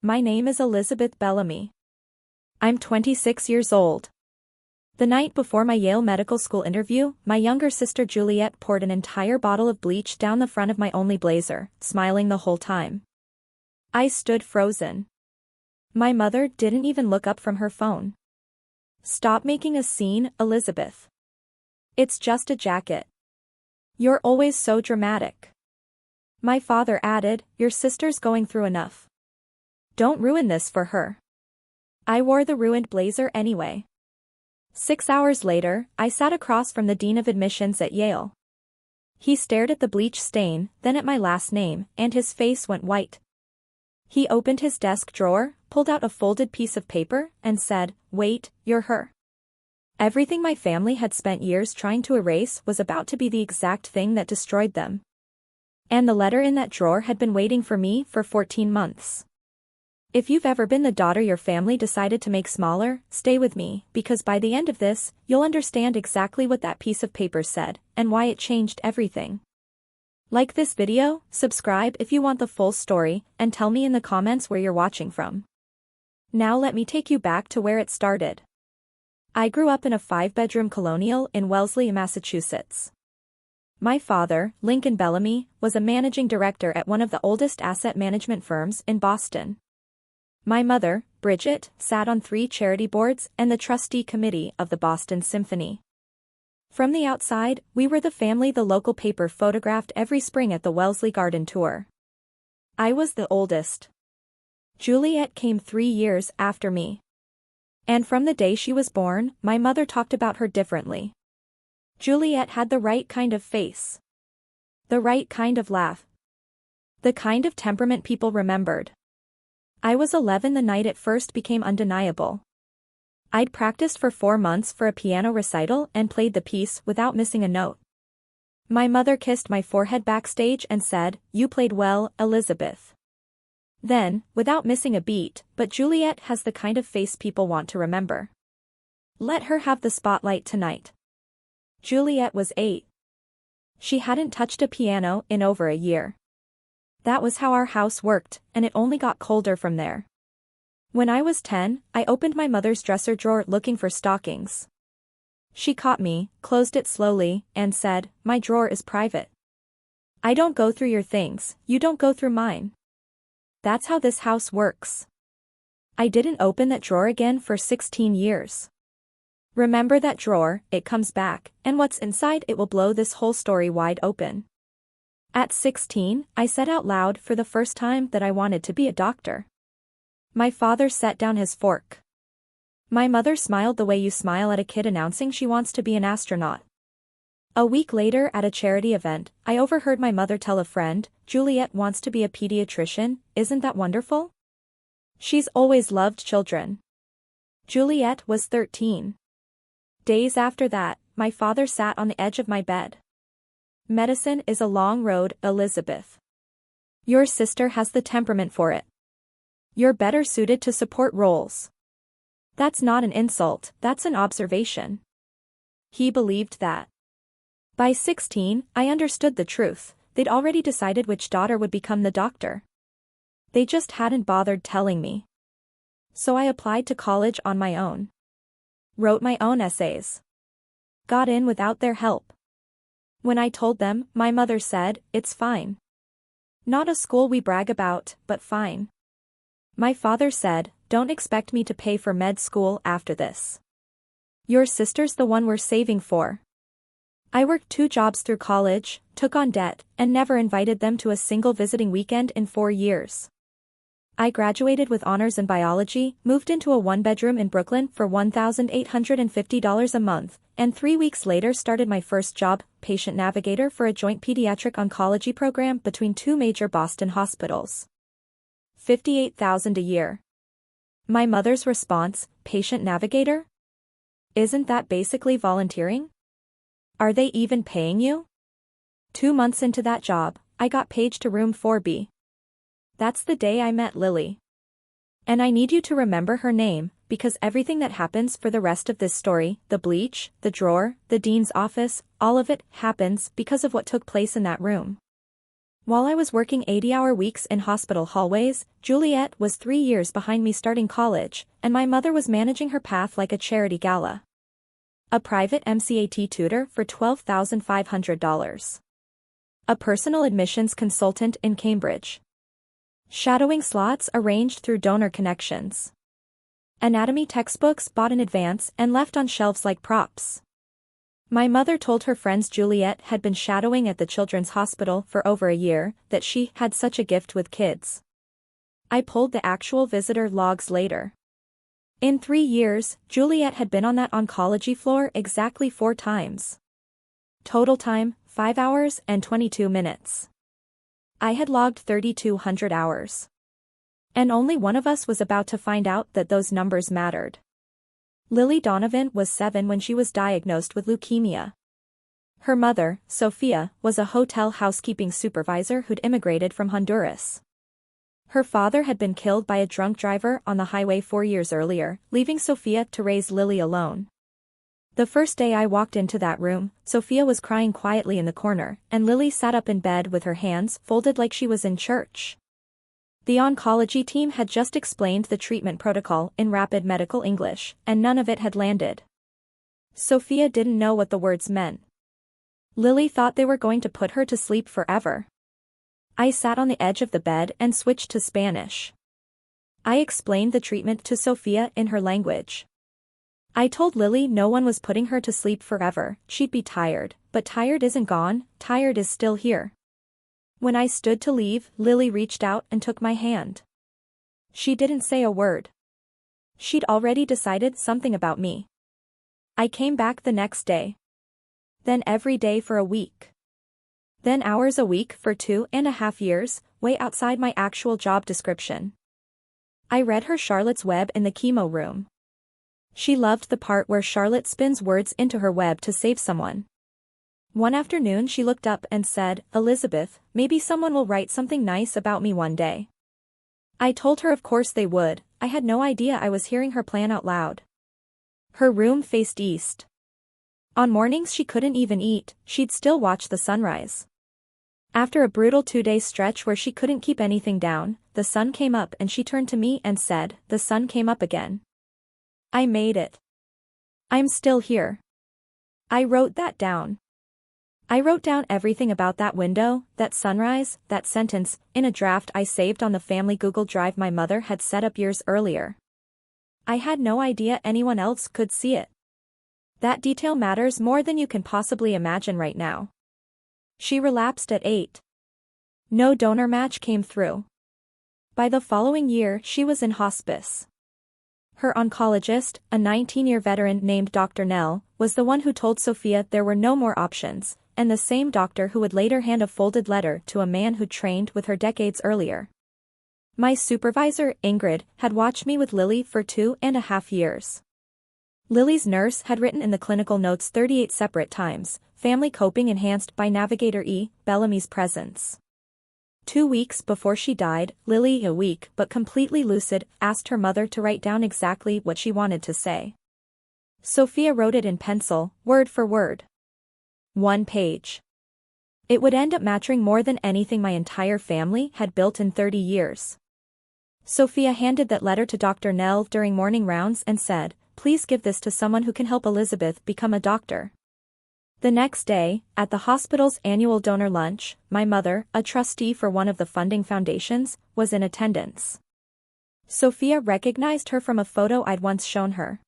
My name is Elizabeth Bellamy. I'm 26 years old. The night before my Yale Medical School interview, my younger sister Juliet poured an entire bottle of bleach down the front of my only blazer, smiling the whole time. I stood frozen. My mother didn't even look up from her phone. Stop making a scene, Elizabeth. It's just a jacket. You're always so dramatic. My father added, your sister's going through enough. Don't ruin this for her. I wore the ruined blazer anyway. 6 hours later, I sat across from the dean of admissions at Yale. He stared at the bleach stain, then at my last name, and his face went white. He opened his desk drawer, pulled out a folded piece of paper, and said, "Wait, you're her." Everything my family had spent years trying to erase was about to be the exact thing that destroyed them. And the letter in that drawer had been waiting for me for 14 months. If you've ever been the daughter your family decided to make smaller, stay with me, because by the end of this, you'll understand exactly what that piece of paper said, and why it changed everything. Like this video, subscribe if you want the full story, and tell me in the comments where you're watching from. Now let me take you back to where it started. I grew up in a 5-bedroom colonial in Wellesley, Massachusetts. My father, Lincoln Bellamy, was a managing director at one of the oldest asset management firms in Boston. My mother, Bridget, sat on 3 charity boards and the trustee committee of the Boston Symphony. From the outside, we were the family the local paper photographed every spring at the Wellesley Garden Tour. I was the oldest. Juliet came 3 years after me. And from the day she was born, my mother talked about her differently. Juliet had the right kind of face. The right kind of laugh. The kind of temperament people remembered. I was 11 the night it first became undeniable. I'd practiced for 4 months for a piano recital and played the piece without missing a note. My mother kissed my forehead backstage and said, "You played well, Elizabeth." Then, without missing a beat, but Juliet has the kind of face people want to remember. Let her have the spotlight tonight. Juliet was 8. She hadn't touched a piano in over a year. That was how our house worked, and it only got colder from there. When I was 10, I opened my mother's dresser drawer looking for stockings. She caught me, closed it slowly, and said, "My drawer is private. I don't go through your things, you don't go through mine. That's how this house works." I didn't open that drawer again for 16 years. Remember that drawer, it comes back, and what's inside it will blow this whole story wide open. At 16, I said out loud for the first time that I wanted to be a doctor. My father set down his fork. My mother smiled the way you smile at a kid announcing she wants to be an astronaut. A week later at a charity event, I overheard my mother tell a friend, "Juliet wants to be a pediatrician, isn't that wonderful?" She's always loved children. Juliet was 13. Days after that, my father sat on the edge of my bed. Medicine is a long road, Elizabeth. Your sister has the temperament for it. You're better suited to support roles. That's not an insult, that's an observation. He believed that. By 16, I understood the truth. They'd already decided which daughter would become the doctor. They just hadn't bothered telling me. So I applied to college on my own. Wrote my own essays. Got in without their help. When I told them, my mother said, "It's fine. Not a school we brag about, but fine." My father said, "Don't expect me to pay for med school after this. Your sister's the one we're saving for." I worked 2 jobs through college, took on debt, and never invited them to a single visiting weekend in 4 years. I graduated with honors in biology, moved into a 1-bedroom in Brooklyn for $1,850 a month, and 3 weeks later started my first job, patient navigator for a joint pediatric oncology program between 2 major Boston hospitals. $58,000 a year. My mother's response, "Patient navigator? Isn't that basically volunteering? Are they even paying you?" 2 months into that job, I got paged to room 4B. That's the day I met Lily. And I need you to remember her name, because everything that happens for the rest of this story, the bleach, the drawer, the dean's office, all of it happens because of what took place in that room. While I was working 80-hour weeks in hospital hallways, Juliet was 3 years behind me starting college, and my mother was managing her path like a charity gala. A private MCAT tutor for $12,500. A personal admissions consultant in Cambridge. Shadowing slots arranged through donor connections. Anatomy textbooks bought in advance and left on shelves like props. My mother told her friends Juliet had been shadowing at the Children's Hospital for over a year, that she had such a gift with kids. I pulled the actual visitor logs later. In 3 years, Juliet had been on that oncology floor exactly 4 times. Total time, 5 hours and 22 minutes. I had logged 3,200 hours. And only one of us was about to find out that those numbers mattered. Lily Donovan was 7 when she was diagnosed with leukemia. Her mother, Sophia, was a hotel housekeeping supervisor who'd immigrated from Honduras. Her father had been killed by a drunk driver on the highway 4 years earlier, leaving Sophia to raise Lily alone. The first day I walked into that room, Sophia was crying quietly in the corner, and Lily sat up in bed with her hands folded like she was in church. The oncology team had just explained the treatment protocol in rapid medical English, and none of it had landed. Sophia didn't know what the words meant. Lily thought they were going to put her to sleep forever. I sat on the edge of the bed and switched to Spanish. I explained the treatment to Sophia in her language. I told Lily no one was putting her to sleep forever, she'd be tired, but tired isn't gone, tired is still here. When I stood to leave, Lily reached out and took my hand. She didn't say a word. She'd already decided something about me. I came back the next day. Then every day for a week. Then hours a week for 2.5 years, way outside my actual job description. I read her Charlotte's Web in the chemo room. She loved the part where Charlotte spins words into her web to save someone. One afternoon she looked up and said, "Elizabeth, maybe someone will write something nice about me one day." I told her of course they would. I had no idea I was hearing her plan out loud. Her room faced east. On mornings she couldn't even eat, she'd still watch the sunrise. After a brutal 2-day stretch where she couldn't keep anything down, the sun came up and she turned to me and said, "The sun came up again. I made it. I'm still here." I wrote that down. I wrote down everything about that window, that sunrise, that sentence, in a draft I saved on the family Google Drive my mother had set up years earlier. I had no idea anyone else could see it. That detail matters more than you can possibly imagine right now. She relapsed at 8. No donor match came through. By the following year she was in hospice. Her oncologist, a 19-year veteran named Dr. Nell, was the one who told Sophia there were no more options, and the same doctor who would later hand a folded letter to a man who'd trained with her decades earlier. My supervisor, Ingrid, had watched me with Lily for 2.5 years. Lily's nurse had written in the clinical notes 38 separate times, family coping enhanced by Navigator E. Bellamy's presence. 2 weeks before she died, Lily, a weak but completely lucid, asked her mother to write down exactly what she wanted to say. Sophia wrote it in pencil, word for word. 1 page. It would end up mattering more than anything my entire family had built in 30 years. Sophia handed that letter to Dr. Nell during morning rounds and said, "Please give this to someone who can help Elizabeth become a doctor." The next day, at the hospital's annual donor lunch, my mother, a trustee for one of the funding foundations, was in attendance. Sophia recognized her from a photo I'd once shown her.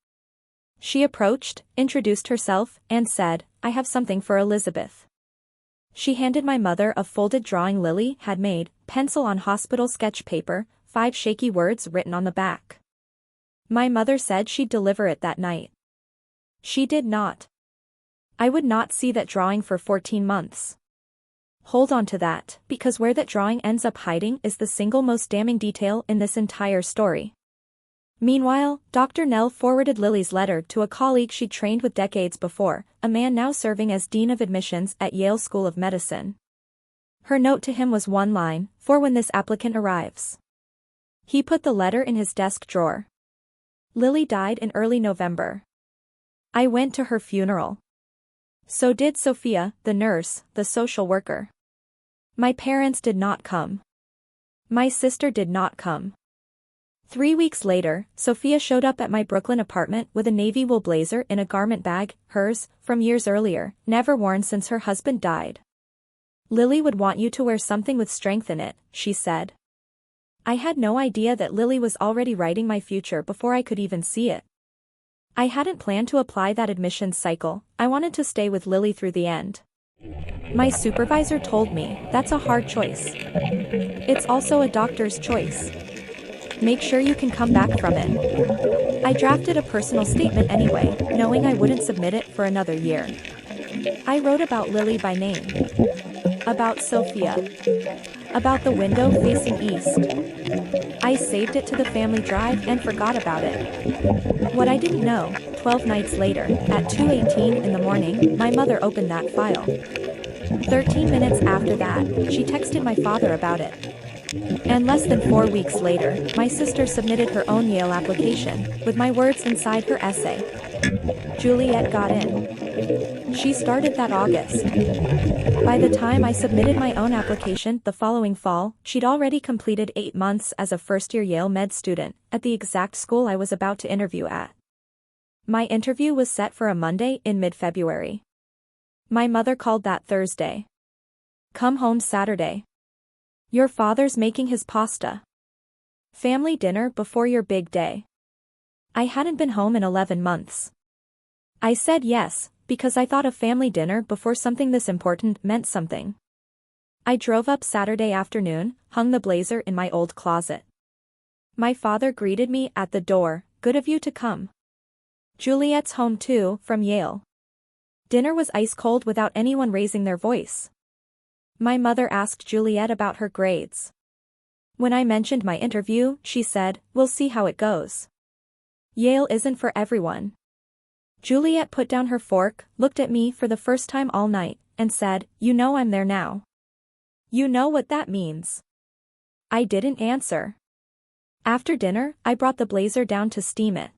She approached, introduced herself, and said, "I have something for Elizabeth." She handed my mother a folded drawing Lily had made, pencil on hospital sketch paper, 5 shaky words written on the back. My mother said she'd deliver it that night. She did not. I would not see that drawing for 14 months. Hold on to that, because where that drawing ends up hiding is the single most damning detail in this entire story. Meanwhile, Dr. Nell forwarded Lily's letter to a colleague she'd trained with decades before, a man now serving as Dean of Admissions at Yale School of Medicine. Her note to him was one line, "For when this applicant arrives." He put the letter in his desk drawer. Lily died in early November. I went to her funeral. So did Sophia, the nurse, the social worker. My parents did not come. My sister did not come. 3 weeks later, Sophia showed up at my Brooklyn apartment with a navy wool blazer in a garment bag, hers, from years earlier, never worn since her husband died. Lily would want you to wear something with strength in it, she said. I had no idea that Lily was already writing my future before I could even see it. I hadn't planned to apply that admissions cycle, I wanted to stay with Lily through the end. My supervisor told me, that's a hard choice. It's also a doctor's choice. Make sure you can come back from it. I drafted a personal statement anyway, knowing I wouldn't submit it for another year. I wrote about Lily by name. About Sophia. About the window facing east. I saved it to the family drive and forgot about it. What I didn't know, 12 nights later, at 2:18 in the morning, my mother opened that file. 13 minutes after that, she texted my father about it. And less than 4 weeks later, my sister submitted her own Yale application, with my words inside her essay. Juliet got in. She started that August. By the time I submitted my own application the following fall, she'd already completed 8 months as a first-year Yale med student, at the exact school I was about to interview at. My interview was set for a Monday in mid-February. My mother called that Thursday. Come home Saturday. Your father's making his pasta. Family dinner before your big day. I hadn't been home in 11 months. I said yes, because I thought a family dinner before something this important meant something. I drove up Saturday afternoon, hung the blazer in my old closet. My father greeted me at the door, good of you to come. Juliet's home too, from Yale. Dinner was ice cold without anyone raising their voice. My mother asked Juliet about her grades. When I mentioned my interview, she said, we'll see how it goes. Yale isn't for everyone. Juliet put down her fork, looked at me for the first time all night, and said, you know I'm there now. You know what that means. I didn't answer. After dinner, I brought the blazer down to steam it.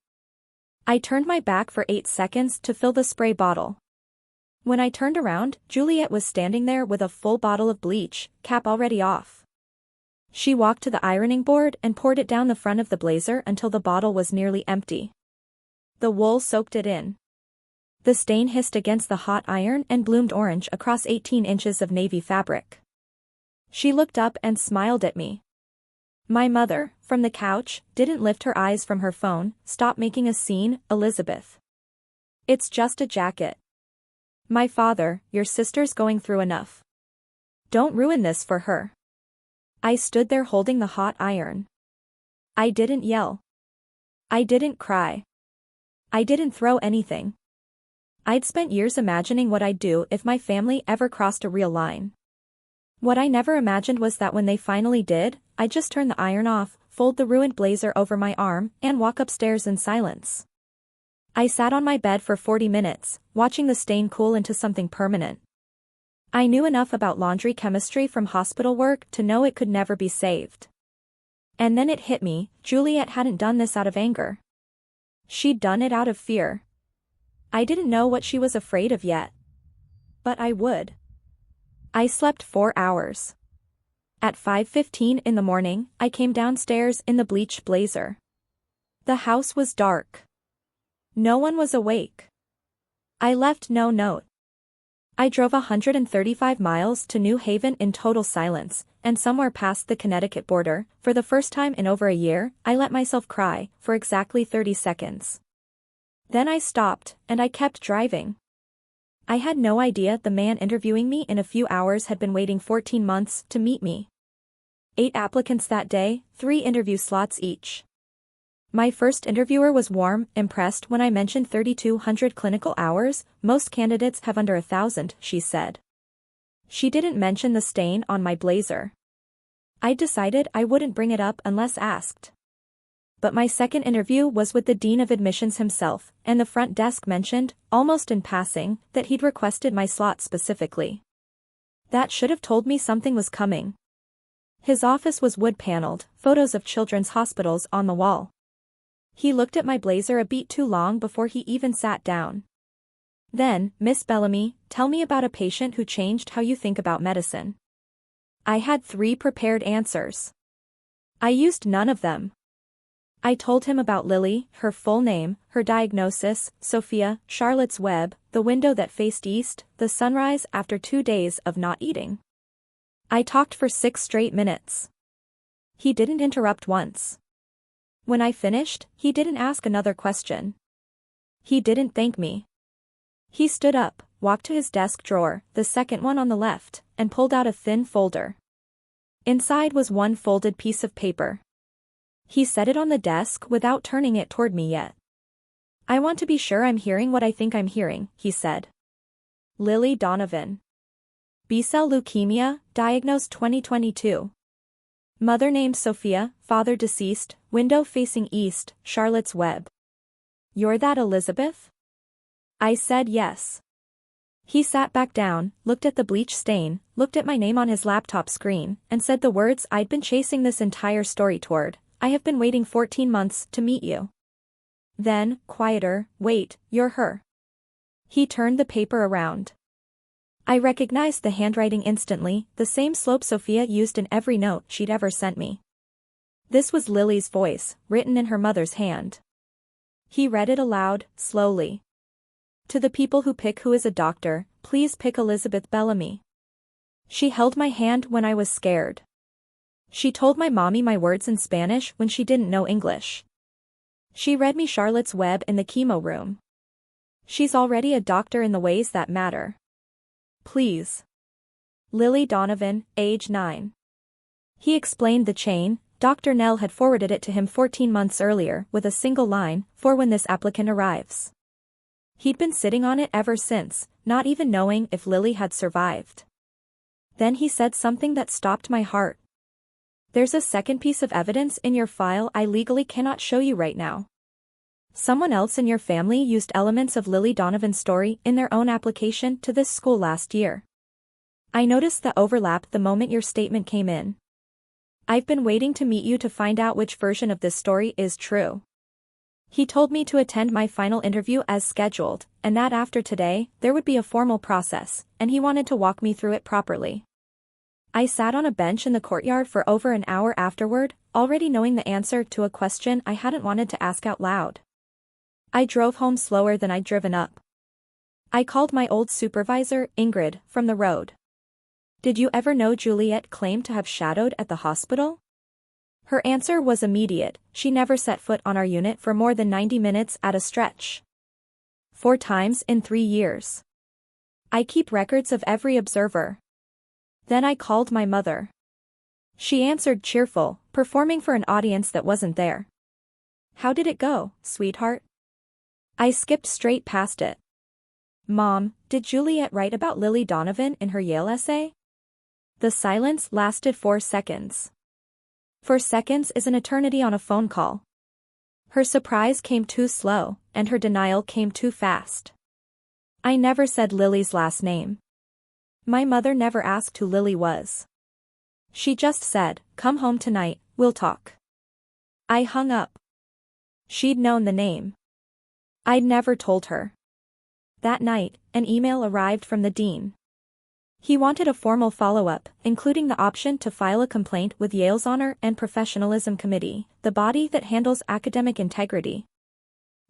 I turned my back for 8 seconds to fill the spray bottle. When I turned around, Juliet was standing there with a full bottle of bleach, cap already off. She walked to the ironing board and poured it down the front of the blazer until the bottle was nearly empty. The wool soaked it in. The stain hissed against the hot iron and bloomed orange across 18 inches of navy fabric. She looked up and smiled at me. My mother, from the couch, didn't lift her eyes from her phone. Stop making a scene, Elizabeth. It's just a jacket. My father, your sister's going through enough. Don't ruin this for her. I stood there holding the hot iron. I didn't yell. I didn't cry. I didn't throw anything. I'd spent years imagining what I'd do if my family ever crossed a real line. What I never imagined was that when they finally did, I'd just turn the iron off, fold the ruined blazer over my arm, and walk upstairs in silence. I sat on my bed for 40 minutes, watching the stain cool into something permanent. I knew enough about laundry chemistry from hospital work to know it could never be saved. And then it hit me, Juliet hadn't done this out of anger. She'd done it out of fear. I didn't know what she was afraid of yet. But I would. I slept 4 hours. At 5:15 in the morning, I came downstairs in the bleached blazer. The house was dark. No one was awake. I left no note. I drove 135 miles to New Haven in total silence, and somewhere past the Connecticut border, for the first time in over a year, I let myself cry, for exactly 30 seconds. Then I stopped, and I kept driving. I had no idea the man interviewing me in a few hours had been waiting 14 months to meet me. 8 applicants that day, 3 interview slots each. My first interviewer was warm, impressed when I mentioned 3,200 clinical hours. Most candidates have under 1,000, she said. She didn't mention the stain on my blazer. I decided I wouldn't bring it up unless asked. But my second interview was with the dean of admissions himself, and the front desk mentioned, almost in passing, that he'd requested my slot specifically. That should have told me something was coming. His office was wood-paneled, photos of children's hospitals on the wall. He looked at my blazer a beat too long before he even sat down. Then, Miss Bellamy, tell me about a patient who changed how you think about medicine. I had 3 prepared answers. I used none of them. I told him about Lily, her full name, her diagnosis, Sophia, Charlotte's Web, the window that faced east, the sunrise after 2 days of not eating. I talked for 6 straight minutes. He didn't interrupt once. When I finished, he didn't ask another question. He didn't thank me. He stood up, walked to his desk drawer, the second one on the left, and pulled out a thin folder. Inside was one folded piece of paper. He set it on the desk without turning it toward me yet. I want to be sure I'm hearing what I think I'm hearing, he said. Lily Donovan. B-cell leukemia, diagnosed 2022. Mother named Sophia, father deceased, window facing east, Charlotte's Web. You're that Elizabeth? I said yes. He sat back down, looked at the bleach stain, looked at my name on his laptop screen, and said the words I'd been chasing this entire story toward. I have been waiting 14 months to meet you. Then, quieter, wait, you're her. He turned the paper around. I recognized the handwriting instantly, the same slope Sophia used in every note she'd ever sent me. This was Lily's voice, written in her mother's hand. He read it aloud, slowly. To the people who pick who is a doctor, please pick Elizabeth Bellamy. She held my hand when I was scared. She told my mommy my words in Spanish when she didn't know English. She read me Charlotte's Web in the chemo room. She's already a doctor in the ways that matter. Please. Lily Donovan, age 9. He explained the chain. Dr. Nell had forwarded it to him 14 months earlier with a single line, for when this applicant arrives. He'd been sitting on it ever since, not even knowing if Lily had survived. Then he said something that stopped my heart. There's a second piece of evidence in your file I legally cannot show you right now. Someone else in your family used elements of Lily Donovan's story in their own application to this school last year. I noticed the overlap the moment your statement came in. I've been waiting to meet you to find out which version of this story is true. He told me to attend my final interview as scheduled, and that after today, there would be a formal process, and he wanted to walk me through it properly. I sat on a bench in the courtyard for over an hour afterward, already knowing the answer to a question I hadn't wanted to ask out loud. I drove home slower than I'd driven up. I called my old supervisor, Ingrid, from the road. Did you ever know Juliet claimed to have shadowed at the hospital? Her answer was immediate. She never set foot on our unit for more than 90 minutes at a stretch. 4 times in 3 years. I keep records of every observer. Then I called my mother. She answered cheerful, performing for an audience that wasn't there. How did it go, sweetheart? I skipped straight past it. Mom, did Juliet write about Lily Donovan in her Yale essay? The silence lasted 4 seconds. 4 seconds is an eternity on a phone call. Her surprise came too slow, and her denial came too fast. I never said Lily's last name. My mother never asked who Lily was. She just said, "Come home tonight, we'll talk." I hung up. She'd known the name. I'd never told her. That night, an email arrived from the dean. He wanted a formal follow-up, including the option to file a complaint with Yale's Honor and Professionalism Committee, the body that handles academic integrity.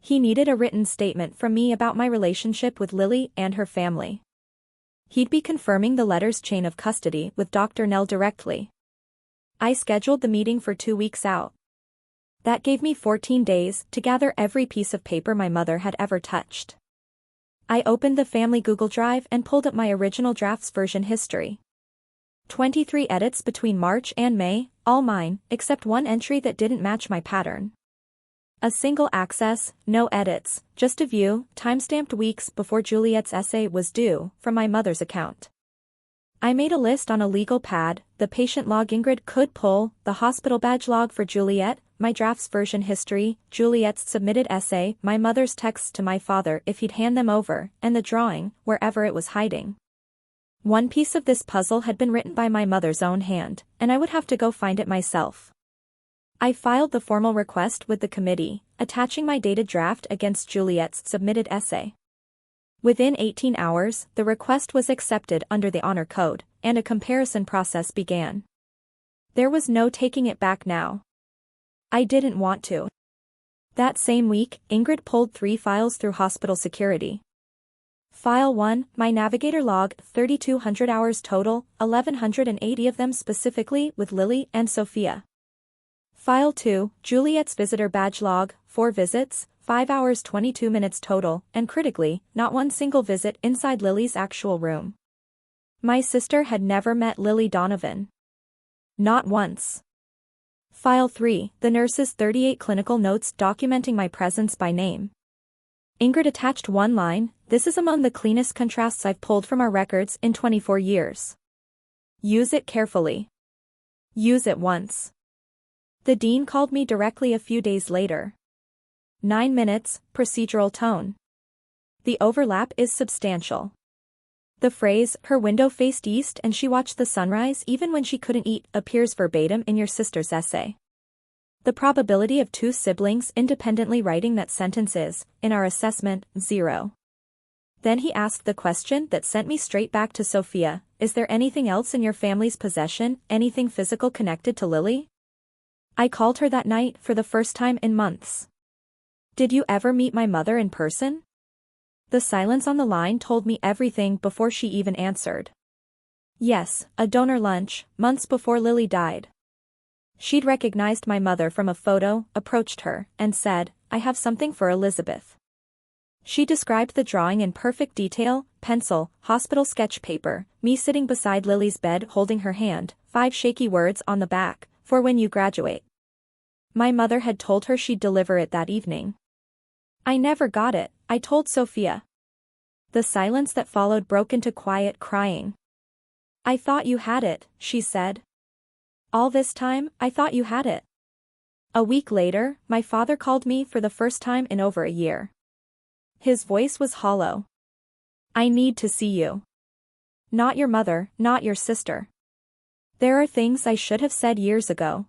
He needed a written statement from me about my relationship with Lily and her family. He'd be confirming the letter's chain of custody with Dr. Nell directly. I scheduled the meeting for 2 weeks out. That gave me 14 days to gather every piece of paper my mother had ever touched. I opened the family Google Drive and pulled up my original draft's version history. 23 edits between March and May, all mine, except one entry that didn't match my pattern. A single access, no edits, just a view, timestamped weeks before Juliet's essay was due, from my mother's account. I made a list on a legal pad, the patient log Ingrid could pull, the hospital badge log for Juliet, my draft's version history, Juliet's submitted essay, my mother's texts to my father if he'd hand them over, and the drawing, wherever it was hiding. One piece of this puzzle had been written by my mother's own hand, and I would have to go find it myself. I filed the formal request with the committee, attaching my dated draft against Juliet's submitted essay. Within 18 hours, the request was accepted under the honor code, and a comparison process began. There was no taking it back now. I didn't want to. That same week, Ingrid pulled 3 files through hospital security. File 1, my navigator log, 3,200 hours total, 1,180 of them specifically with Lily and Sophia. File 2, Juliet's visitor badge log, 4 visits, 5 hours 22 minutes total, and critically, not one single visit inside Lily's actual room. My sister had never met Lily Donovan. Not once. File 3, the nurse's 38 clinical notes documenting my presence by name. Ingrid attached one line, "This is among the cleanest contrasts I've pulled from our records in 24 years. Use it carefully. Use it once." The dean called me directly a few days later. 9 minutes, procedural tone. The overlap is substantial. The phrase, "her window faced east and she watched the sunrise even when she couldn't eat," appears verbatim in your sister's essay. The probability of 2 siblings independently writing that sentence is, in our assessment, 0. Then he asked the question that sent me straight back to Sophia, "Is there anything else in your family's possession, anything physical connected to Lily?" I called her that night for the first time in months. "Did you ever meet my mother in person?" The silence on the line told me everything before she even answered. "Yes, a donor lunch, months before Lily died." She'd recognized my mother from a photo, approached her, and said, "I have something for Elizabeth." She described the drawing in perfect detail, pencil, hospital sketch paper, me sitting beside Lily's bed holding her hand, 5 shaky words on the back, "For when you graduate." My mother had told her she'd deliver it that evening. I never got it, I told Sophia. The silence that followed broke into quiet crying. "I thought you had it," she said. "All this time, I thought you had it." A week later, my father called me for the first time in over a year. His voice was hollow. "I need to see you. Not your mother, not your sister. There are things I should have said years ago.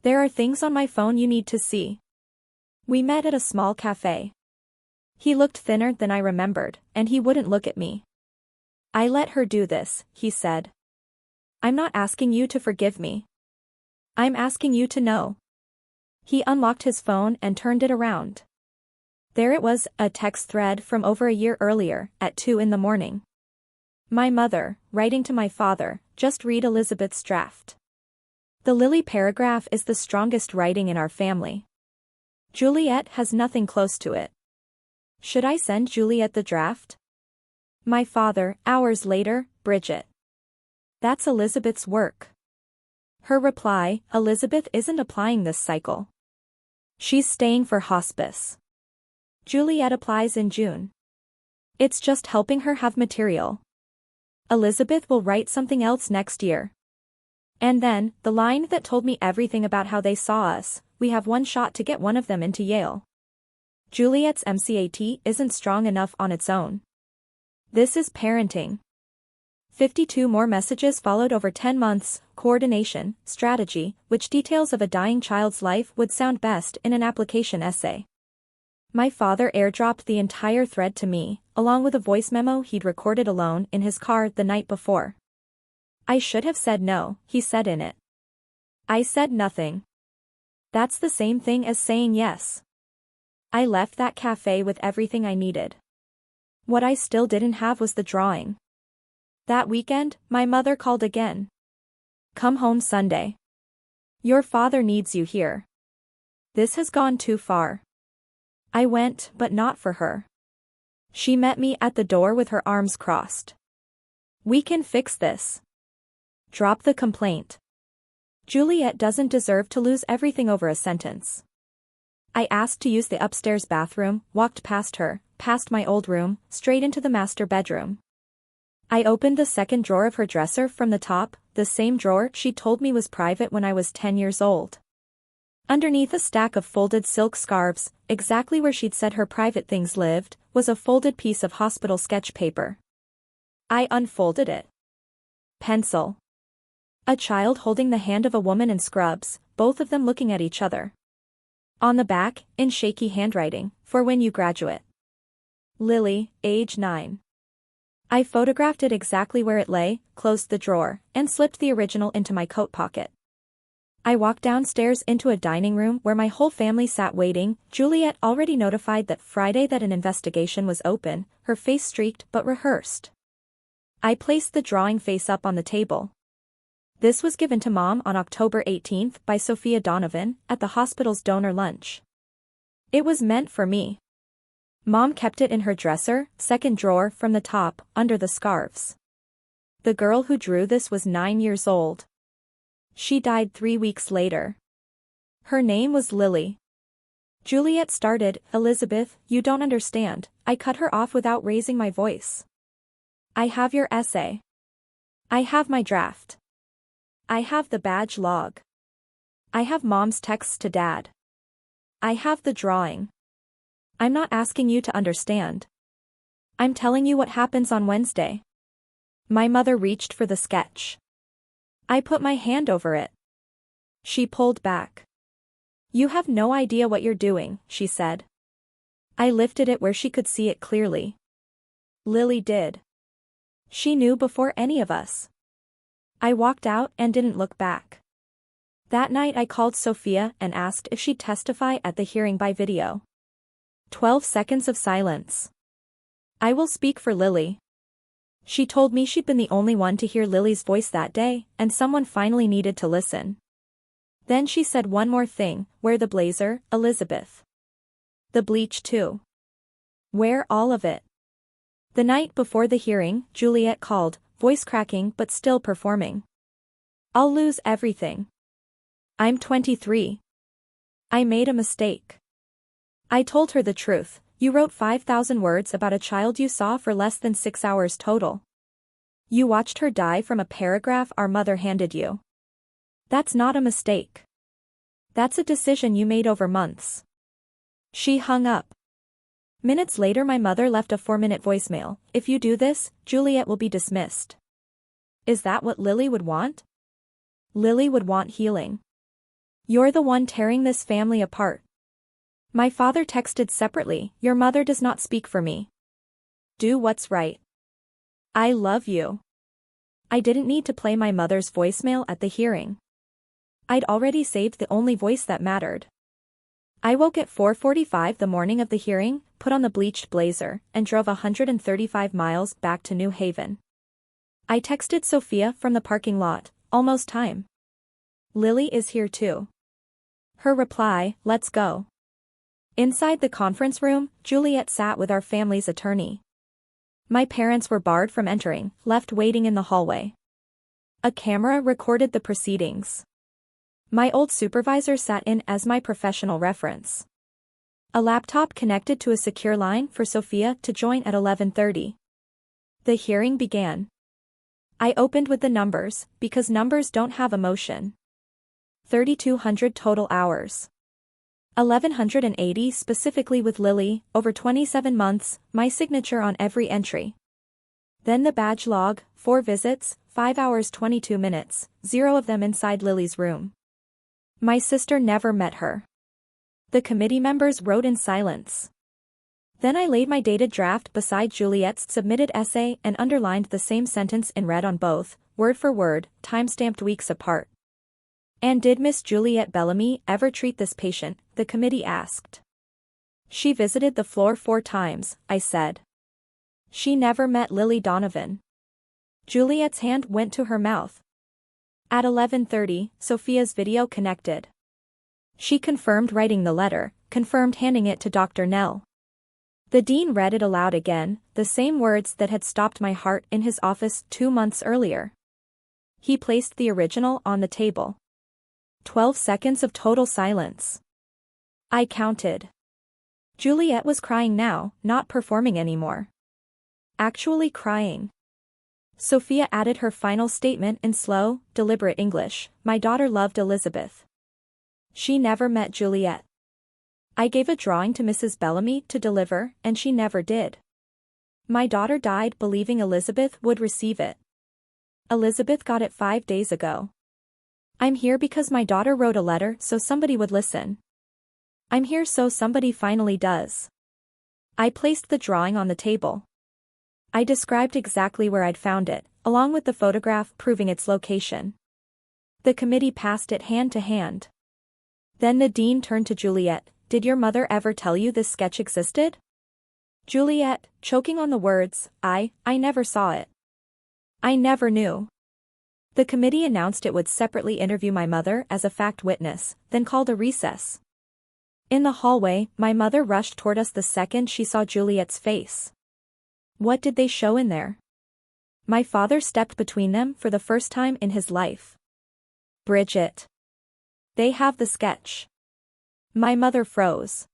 There are things on my phone you need to see." We met at a small cafe. He looked thinner than I remembered, and he wouldn't look at me. "I let her do this," he said. "I'm not asking you to forgive me. I'm asking you to know." He unlocked his phone and turned it around. There it was, a text thread from over a year earlier, at 2 in the morning. My mother, writing to my father, "Just read Elizabeth's draft. The Lily paragraph is the strongest writing in our family. Juliet has nothing close to it. Should I send Juliet the draft?" My father, hours later, "Bridget. That's Elizabeth's work." Her reply, "Elizabeth isn't applying this cycle. She's staying for hospice. Juliet applies in June. It's just helping her have material. Elizabeth will write something else next year." And then, the line that told me everything about how they saw us, "We have one shot to get one of them into Yale. Juliet's MCAT isn't strong enough on its own. This is parenting." 52 more messages followed over 10 months, coordination, strategy, which details of a dying child's life would sound best in an application essay. My father airdropped the entire thread to me, along with a voice memo he'd recorded alone in his car the night before. "I should have said no," he said in it. I said nothing. That's the same thing as saying yes. I left that cafe with everything I needed. What I still didn't have was the drawing. That weekend, my mother called again. "Come home Sunday. Your father needs you here. This has gone too far." I went, but not for her. She met me at the door with her arms crossed. "We can fix this. Drop the complaint. Juliet doesn't deserve to lose everything over a sentence." I asked to use the upstairs bathroom, walked past her, past my old room, straight into the master bedroom. I opened the second drawer of her dresser from the top, the same drawer she told me was private when I was 10 years old. Underneath a stack of folded silk scarves, exactly where she'd said her private things lived, was a folded piece of hospital sketch paper. I unfolded it. Pencil. A child holding the hand of a woman in scrubs, both of them looking at each other. On the back, in shaky handwriting, "For when you graduate. Lily, age 9. I photographed it exactly where it lay, closed the drawer, and slipped the original into my coat pocket. I walked downstairs into a dining room where my whole family sat waiting. Juliet already notified that Friday that an investigation was open, her face streaked but rehearsed. I placed the drawing face up on the table. This was given to Mom on October 18th by Sophia Donovan at the hospital's donor lunch. It was meant for me. Mom kept it in her dresser, second drawer from the top, under the scarves. The girl who drew this was 9 years old. She died 3 weeks later. Her name was Lily. Juliet started, "Elizabeth, you don't understand." I cut her off without raising my voice. "I have your essay. I have my draft. I have the badge log. I have Mom's texts to Dad. I have the drawing. I'm not asking you to understand. I'm telling you what happens on Wednesday." My mother reached for the sketch. I put my hand over it. She pulled back. "You have no idea what you're doing," she said. I lifted it where she could see it clearly. Lily did. She knew before any of us. I walked out and didn't look back. That night I called Sophia and asked if she'd testify at the hearing by video. 12 seconds of silence. "I will speak for Lily." She told me she'd been the only one to hear Lily's voice that day, and someone finally needed to listen. Then she said one more thing: "Wear the blazer, Elizabeth. The bleach too. Wear all of it." The night before the hearing, Juliet called, voice cracking but still performing. "I'll lose everything. I'm 23. I made a mistake." I told her the truth. "You wrote 5,000 words about a child you saw for less than 6 hours total. You watched her die from a paragraph our mother handed you. That's not a mistake. That's a decision you made over months." She hung up. Minutes later my mother left a 4-minute voicemail. "If you do this, Juliet will be dismissed." Is that what Lily would want? Lily would want healing. "You're the one tearing this family apart." My father texted separately, "Your mother does not speak for me. Do what's right. I love you." I didn't need to play my mother's voicemail at the hearing. I'd already saved the only voice that mattered. I woke at 4:45 the morning of the hearing, put on the bleached blazer, and drove 135 miles back to New Haven. I texted Sophia from the parking lot, "Almost time. Lily is here too." Her reply, "Let's go." Inside the conference room, Juliet sat with our family's attorney. My parents were barred from entering, left waiting in the hallway. A camera recorded the proceedings. My old supervisor sat in as my professional reference. A laptop connected to a secure line for Sophia to join at 11:30. The hearing began. I opened with the numbers, because numbers don't have emotion. 3,200 total hours. 1,180 specifically with Lily, over 27 months, my signature on every entry. Then the badge log, 4 visits, 5 hours 22 minutes, 0 of them inside Lily's room. My sister never met her. The committee members wrote in silence. Then I laid my dated draft beside Juliet's submitted essay and underlined the same sentence in red on both, word for word, time-stamped weeks apart. "And did Miss Juliet Bellamy ever treat this patient?" the committee asked. "She visited the floor 4 times, I said. "She never met Lily Donovan." Juliet's hand went to her mouth. At 11:30, Sophia's video connected. She confirmed writing the letter, confirmed handing it to Dr. Nell. The dean read it aloud again, the same words that had stopped my heart in his office 2 months earlier. He placed the original on the table. 12 seconds of total silence. I counted. Juliet was crying now, not performing anymore. Actually crying. Sophia added her final statement in slow, deliberate English. "My daughter loved Elizabeth. She never met Juliet. I gave a drawing to Mrs. Bellamy to deliver, and she never did. My daughter died believing Elizabeth would receive it. Elizabeth got it 5 days ago. I'm here because my daughter wrote a letter so somebody would listen. I'm here so somebody finally does." I placed the drawing on the table. I described exactly where I'd found it, along with the photograph proving its location. The committee passed it hand to hand. Then the dean turned to Juliet. Did your mother ever tell you this sketch existed? Juliet, choking on the words, I never saw it. I never knew. The committee announced it would separately interview my mother as a fact witness, then called a recess. In the hallway, my mother rushed toward us the second she saw Juliet's face. What did they show in there? My father stepped between them for the first time in his life. Bridget. They have the sketch. My mother froze.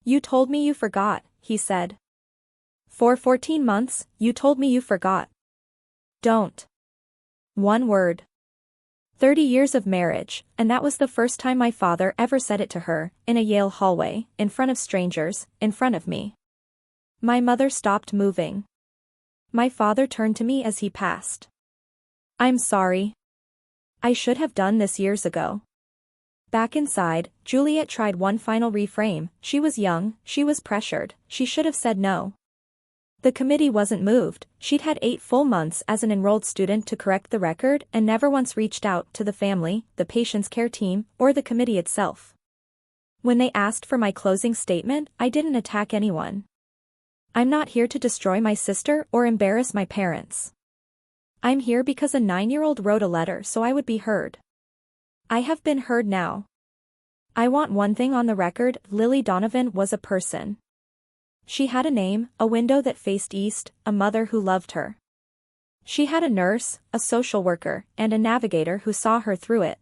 You told me you forgot, he said. For 14 months, you told me you forgot. Don't. One word. 30 years of marriage, and that was the first time my father ever said it to her, in a Yale hallway, in front of strangers, in front of me. My mother stopped moving. My father turned to me as he passed. I'm sorry. I should have done this years ago. Back inside, Juliet tried one final reframe. She was young, she was pressured, she should have said no. The committee wasn't moved. She'd had 8 full months as an enrolled student to correct the record and never once reached out to the family, the patient's care team, or the committee itself. When they asked for my closing statement, I didn't attack anyone. I'm not here to destroy my sister or embarrass my parents. I'm here because a 9-year-old wrote a letter so I would be heard. I have been heard now. I want one thing on the record: Lily Donovan was a person. She had a name, a window that faced east, a mother who loved her. She had a nurse, a social worker, and a navigator who saw her through it.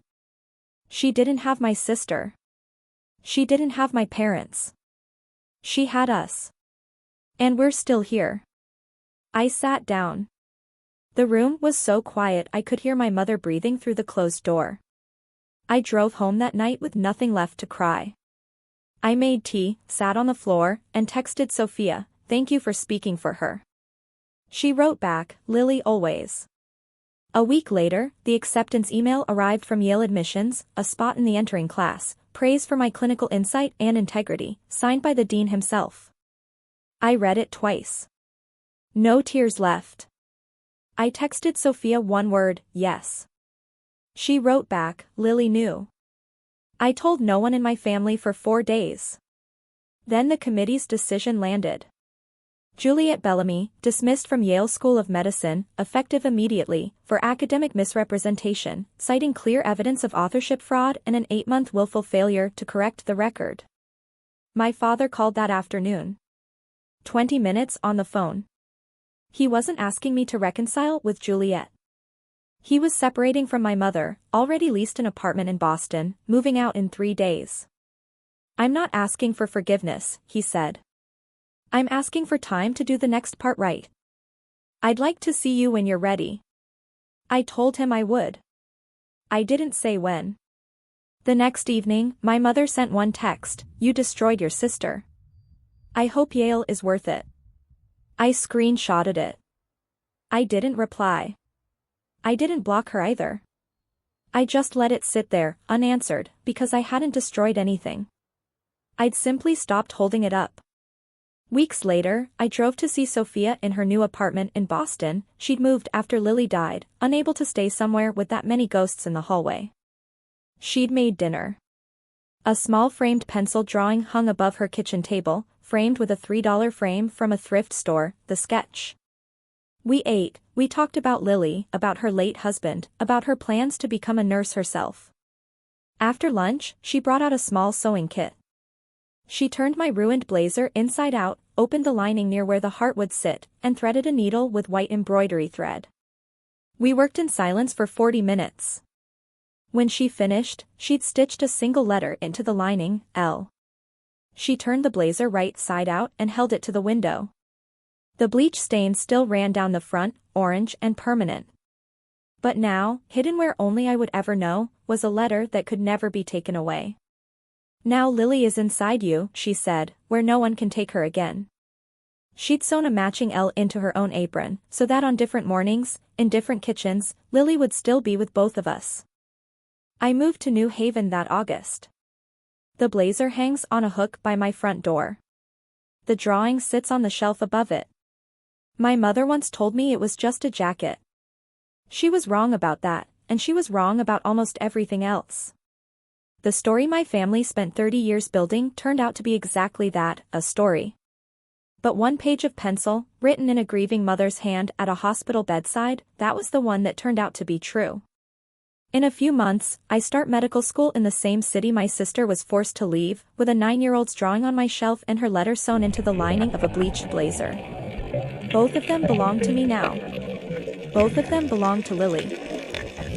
She didn't have my sister. She didn't have my parents. She had us. And we're still here. I sat down. The room was so quiet I could hear my mother breathing through the closed door. I drove home that night with nothing left to cry. I made tea, sat on the floor, and texted Sophia, "Thank you for speaking for her." She wrote back, "Lily always." A week later, the acceptance email arrived from Yale admissions, a spot in the entering class, praise for my clinical insight and integrity, signed by the dean himself. I read it twice. No tears left. I texted Sophia one word, "Yes." She wrote back, "Lily knew." I told no one in my family for 4 days. Then the committee's decision landed. Juliet Bellamy, dismissed from Yale School of Medicine, effective immediately, for academic misrepresentation, citing clear evidence of authorship fraud and an 8-month willful failure to correct the record. My father called that afternoon. 20 minutes on the phone. He wasn't asking me to reconcile with Juliet. He was separating from my mother, already leased an apartment in Boston, moving out in 3 days. "I'm not asking for forgiveness," he said. "I'm asking for time to do the next part right. I'd like to see you when you're ready." I told him I would. I didn't say when. The next evening, my mother sent one text, "You destroyed your sister. I hope Yale is worth it." I screenshotted it. I didn't reply. I didn't block her either. I just let it sit there, unanswered, because I hadn't destroyed anything. I'd simply stopped holding it up. Weeks later, I drove to see Sophia in her new apartment in Boston. She'd moved after Lily died, unable to stay somewhere with that many ghosts in the hallway. She'd made dinner. A small framed pencil drawing hung above her kitchen table, framed with a $3 frame from a thrift store, the sketch. We ate, we talked about Lily, about her late husband, about her plans to become a nurse herself. After lunch, she brought out a small sewing kit. She turned my ruined blazer inside out, opened the lining near where the heart would sit, and threaded a needle with white embroidery thread. We worked in silence for 40 minutes. When she finished, she'd stitched a single letter into the lining, L. She turned the blazer right side out and held it to the window. The bleach stain still ran down the front, orange and permanent. But now, hidden where only I would ever know, was a letter that could never be taken away. "Now Lily is inside you," she said, "where no one can take her again." She'd sewn a matching L into her own apron, so that on different mornings, in different kitchens, Lily would still be with both of us. I moved to New Haven that August. The blazer hangs on a hook by my front door. The drawing sits on the shelf above it. My mother once told me it was just a jacket. She was wrong about that, and she was wrong about almost everything else. The story my family spent 30 years building turned out to be exactly that, a story. But one page of pencil, written in a grieving mother's hand at a hospital bedside, that was the one that turned out to be true. In a few months, I start medical school in the same city my sister was forced to leave, with a 9-year-old's drawing on my shelf and her letter sewn into the lining of a bleached blazer. Both of them belong to me now. Both of them belong to Lily.